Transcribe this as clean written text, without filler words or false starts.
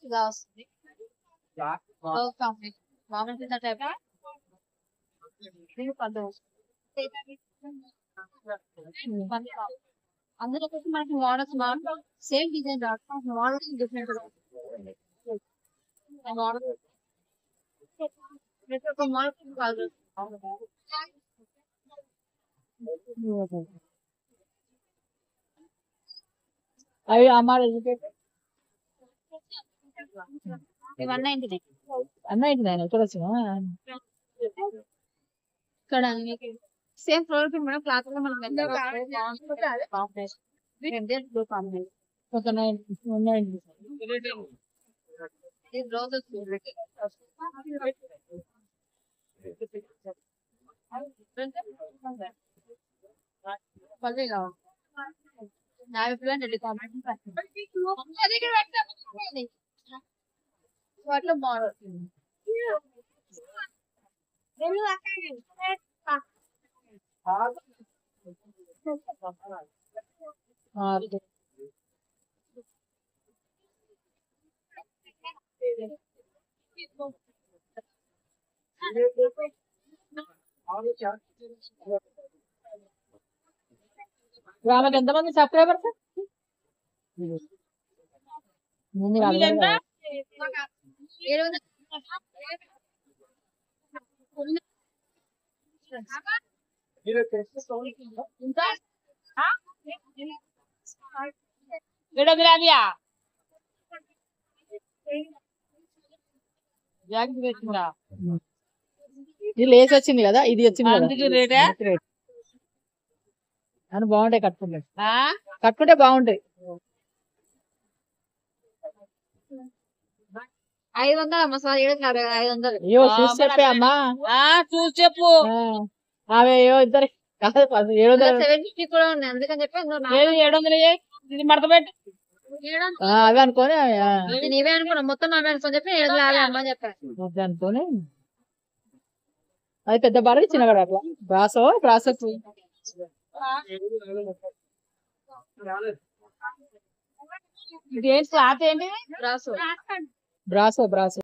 ఇలా వస్తుంది కంప్లీట్ మామూలు టైప్ అందులో వచ్చి మనకి models same design models different model అవి అమ్మాయి ఇవన్నీ ఏంటిది అన్నైంది చూడొచ్చు ఇక్కడ సేమ్ ఫ్లోర్ మేడం క్లాత్ లో మనం ఒక 9 బ్లౌజ్ పల్లె కావాలి వాటిలో మోడల్ ఆమెకి ఎంతమంది సబ్స్క్రైబర్స్ ఇది లేస్ వచ్చింది కదా ఇది వచ్చింది అని బాగుంటాయి కట్టుకుంటే బాగుంటాయి 500 అమ్మ సార్ 500 అయ్యో చూసి చెప్పే అమ్మా చూసి చెప్పు ఆమె ఇద్దరు 750 కూడా ఉన్నాయి అందుకని చెప్పి 700 ఇది మడత పెట్టి అవి అనుకోని నీవే అనుకున్నా మొత్తం అవే అనుకోని చెప్పి 750 అమ్మని చెప్పాను అనుకోని అది పెద్ద బాడ చిన్న బాడ అట్లా బ్రాసో ఇది క్లాత్ ఏంటి బ్రాసో బ్రాసో